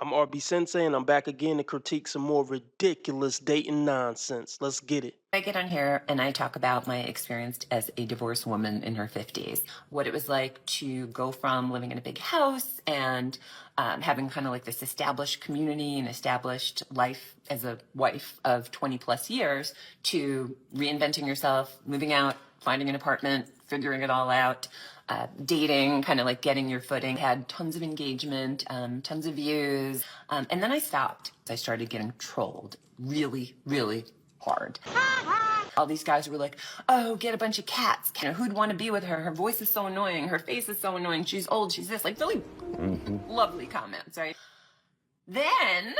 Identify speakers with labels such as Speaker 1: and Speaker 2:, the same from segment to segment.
Speaker 1: I'm RB Sensei, and I'm back again to critique some more ridiculous dating nonsense. Let's get it.
Speaker 2: I get on here and I talk about my experience as a divorced woman in her 50s, what it was like to go from living in a big house and having kind of like this established community and established life as a wife of 20 plus years to reinventing yourself, moving out, finding an apartment, figuring it all out, dating, kind of like getting your footing, had tons of engagement, tons of views. And then I stopped. I started getting trolled really, really hard. All these guys were like, oh, get a bunch of cats. You know, who'd want to be with her? Her voice is so annoying. Her face is so annoying. She's old. She's this. Like, really lovely comments, right? Then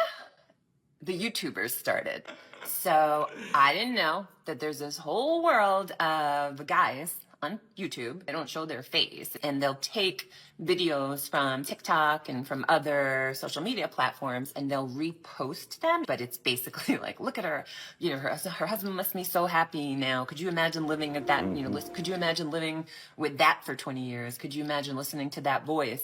Speaker 2: the YouTubers started. So I didn't know that there's this whole world of guys on YouTube. They don't show their face, and they'll take videos from TikTok and from other social media platforms, and they'll repost them. But it's basically like, look at her, you know, her husband must be so happy now. Could you imagine living at that, you know, could you imagine living with that for 20 years? Could you imagine listening to that voice?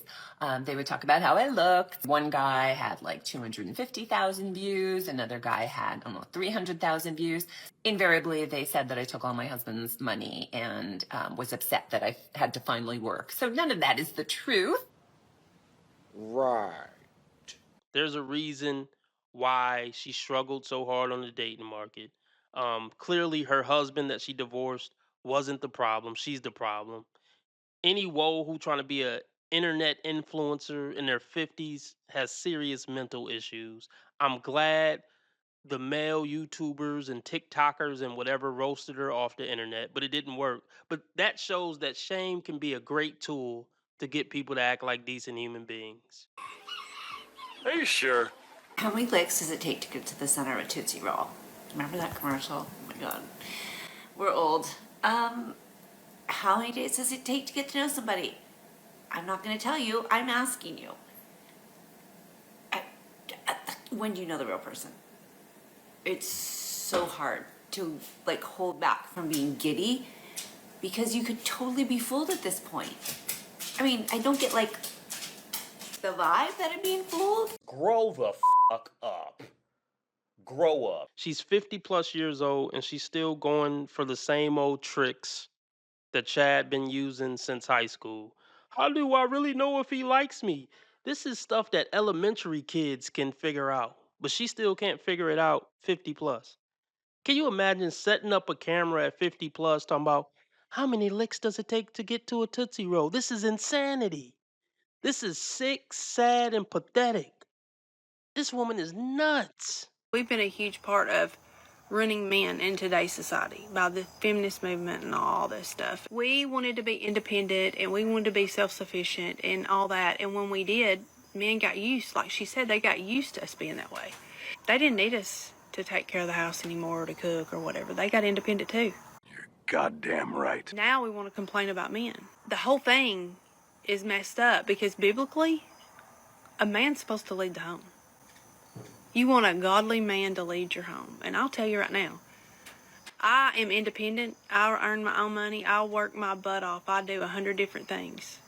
Speaker 2: They would talk about how I looked. One guy had like 250,000 views. Another guy had, I don't know, 300,000 views. Invariably, they said that I took all my husband's money and was upset that I had to finally work. So none of that is the truth.
Speaker 3: Right.
Speaker 1: There's a reason why she struggled so hard on the dating market. Clearly, her husband that she divorced wasn't the problem. She's the problem. Any woe who trying to be a internet influencer in their 50s has serious mental issues. I'm glad the male YouTubers and TikTokers and whatever roasted her off the internet, but it didn't work. But that shows that shame can be a great tool to get people to act like decent human beings.
Speaker 3: Are you sure?
Speaker 4: How many licks does it take to get to the center of a Tootsie Roll? Remember that commercial? Oh my god. We're old. How many days does it take to get to know somebody? I'm not going to tell you. I'm asking you. I, when do you know the real person? It's so hard to like hold back from being giddy because you could totally be fooled at this point. I mean, I don't get like the vibe that I'm being fooled.
Speaker 3: Grow the fuck up. Grow up.
Speaker 1: She's 50 plus years old and she's still going for the same old tricks that Chad been using since high school. How do I really know if he likes me? This is stuff that elementary kids can figure out, but she still can't figure it out 50 plus. Can you imagine setting up a camera at 50 plus talking about how many licks does it take to get to a Tootsie Roll? This is insanity. This is sick, sad, and pathetic. This woman is nuts.
Speaker 5: We've been a huge part of running men in today's society by the feminist movement and all this stuff. We wanted to be independent and we wanted to be self-sufficient and all that. And when we did, men got used, like she said, they got used to us being that way. They didn't need us to take care of the house anymore or to cook or whatever. They got independent too.
Speaker 3: You're goddamn right.
Speaker 5: Now we want to complain about men. The whole thing is messed up because biblically, a man's supposed to lead the home. You want a godly man to lead your home. And I'll tell you right now, I am independent. I earn my own money. I work my butt off. I do 100 different things.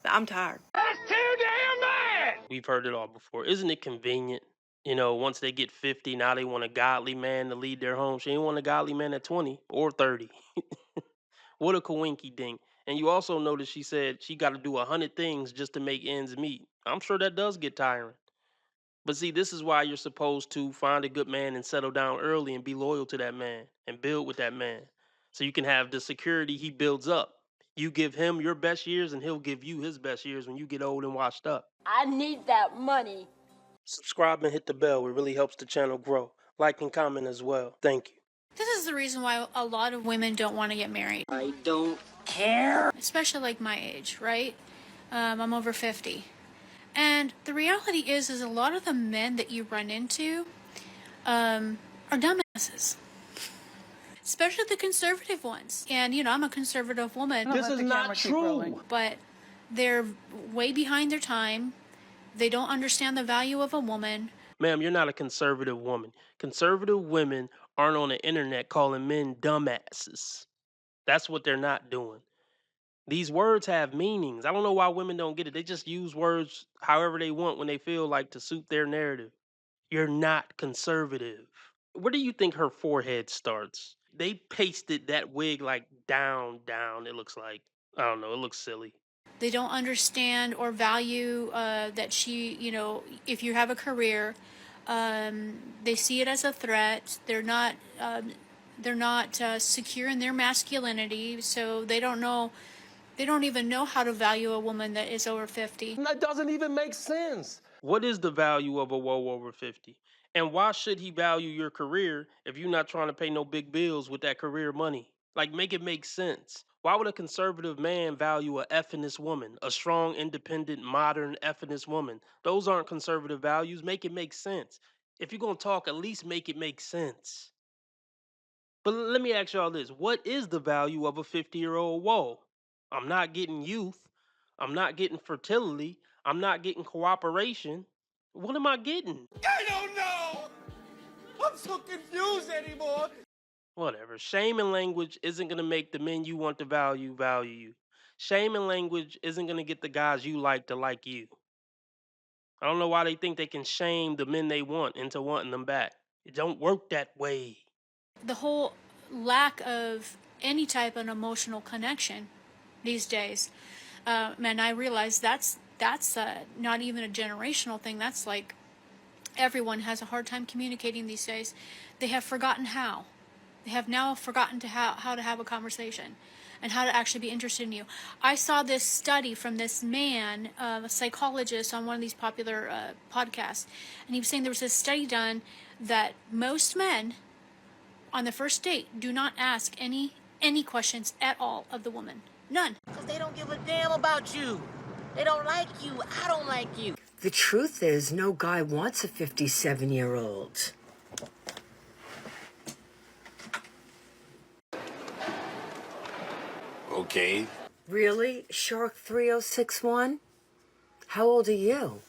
Speaker 5: But I'm tired.
Speaker 3: That's too damn bad!
Speaker 1: We've heard it all before. Isn't it convenient? You know, once they get 50, now they want a godly man to lead their home. She ain't want a godly man at 20 or 30. What a coinky dink. And you also notice she said she got to do 100 things just to make ends meet. I'm sure that does get tiring. But see, this is why you're supposed to find a good man and settle down early and be loyal to that man and build with that man. So you can have the security he builds up. You give him your best years and he'll give you his best years when you get old and washed up.
Speaker 6: I need that money.
Speaker 1: Subscribe and hit the bell. It really helps the channel grow. Like and comment as well. Thank you.
Speaker 7: This is the reason why a lot of women don't want to get married.
Speaker 6: I don't care.
Speaker 7: Especially like my age, right? I'm over 50. And the reality is a lot of the men that you run into are dumbasses. Especially the conservative ones. And, you know, I'm a conservative woman.
Speaker 1: This is not true.
Speaker 7: But they're way behind their time. They don't understand the value of a woman.
Speaker 1: Ma'am, you're not a conservative woman. Conservative women aren't on the internet calling men dumbasses. That's what they're not doing. These words have meanings. I don't know why women don't get it. They just use words however they want when they feel like to suit their narrative. You're not conservative. Where do you think her forehead starts? They pasted that wig like down. It looks like, I don't know. It looks silly.
Speaker 7: They don't understand or value that she, if you have a career, they see it as a threat. They're not secure in their masculinity, so they don't know. They don't even know how to value a woman that is over 50.
Speaker 3: That doesn't even make sense.
Speaker 1: What is the value of a woe over 50? And why should he value your career if you're not trying to pay no big bills with that career money? Like, make it make sense. Why would a conservative man value a effeminist woman, a strong, independent, modern effeminist woman? Those aren't conservative values. Make it make sense. If you're going to talk, at least make it make sense. But let me ask y'all this. What is the value of a 50-year-old woe? I'm not getting youth. I'm not getting fertility. I'm not getting cooperation. What am I getting?
Speaker 3: I don't know. I'm so confused anymore.
Speaker 1: Whatever. Shame and language isn't going to make the men you want to value you. Shame and language isn't going to get the guys you like to like you. I don't know why they think they can shame the men they want into wanting them back. It don't work that way.
Speaker 7: The whole lack of any type of emotional connection these days, man, I realize that's not even a generational thing. That's like everyone has a hard time communicating these days. They have forgotten how. They have now forgotten how to have a conversation and how to actually be interested in you. I saw this study from this man, a psychologist, on one of these popular podcasts, and he was saying there was this study done that most men on the first date do not ask any questions at all of the woman. None.
Speaker 6: Because they don't give a damn about you. They don't like you. I don't like you.
Speaker 8: The truth is, no guy wants a 57-year-old.
Speaker 3: Okay.
Speaker 8: Really? Shark 3061? How old are you?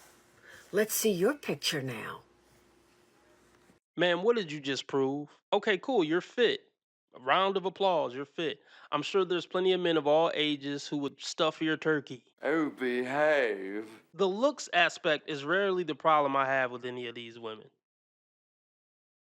Speaker 8: Let's see your picture now.
Speaker 1: Man, what did you just prove? Okay, cool, you're fit. A round of applause, you're fit. I'm sure there's plenty of men of all ages who would stuff your turkey.
Speaker 9: Oh, behave.
Speaker 1: The looks aspect is rarely the problem I have with any of these women.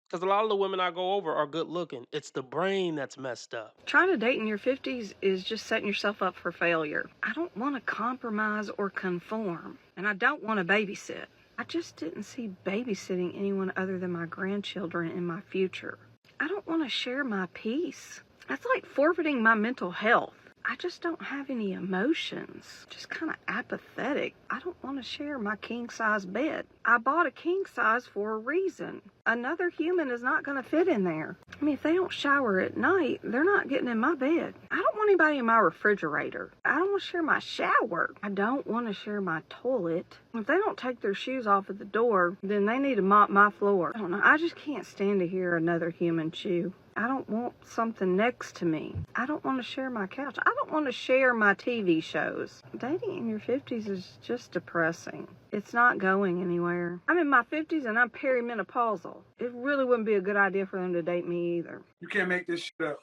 Speaker 1: Because a lot of the women I go over are good looking. It's the brain that's messed up.
Speaker 5: Trying to date in your 50s is just setting yourself up for failure. I don't want to compromise or conform, and I don't want to babysit. I just didn't see babysitting anyone other than my grandchildren in my future. I don't want to share my peace. That's like forfeiting my mental health. I just don't have any emotions. Just kind of apathetic. I don't want to share my king-size bed. I bought a king size for a reason. Another human is not going to fit in there. I mean, if they don't shower at night, they're not getting in my bed. I don't want anybody in my refrigerator. I don't want to share my shower. I don't want to share my toilet. If they don't take their shoes off at the door, then they need to mop my floor. I don't know. I just can't stand to hear another human chew. I don't want something next to me. I don't want to share my couch. I don't want to share my TV shows. Dating in your 50s is just depressing. It's not going anywhere. I'm in my 50s and I'm perimenopausal. It really wouldn't be a good idea for them to date me either.
Speaker 10: You can't make this shit up.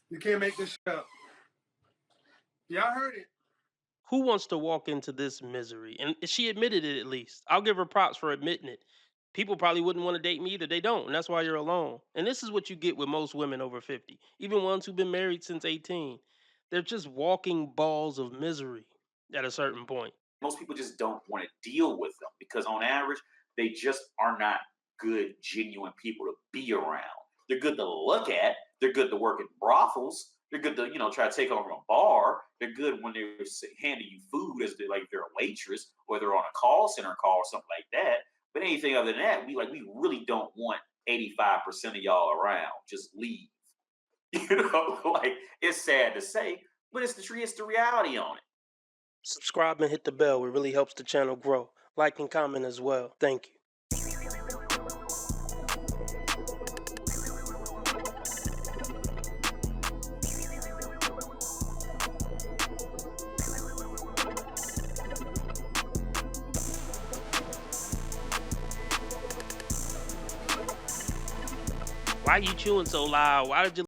Speaker 10: You can't make this shit up. Y'all heard it.
Speaker 1: Who wants to walk into this misery? And she admitted it at least. I'll give her props for admitting it. People probably wouldn't want to date me either. They don't, and that's why you're alone. And this is what you get with most women over 50, even ones who've been married since 18. They're just walking balls of misery at a certain point.
Speaker 11: Most people just don't want to deal with them because on average, they just are not good, genuine people to be around. They're good to look at. They're good to work in brothels. They're good to, try to take over a bar. They're good when they're handing you food as they're a waitress or they're on a call center call or something like that. But anything other than that, we really don't want 85% of y'all around. Just leave. It's sad to say, but it's the reality on it.
Speaker 1: Subscribe and hit the bell. It really helps the channel grow. Like and comment as well. Thank you. Why are you chewing so loud? Why did you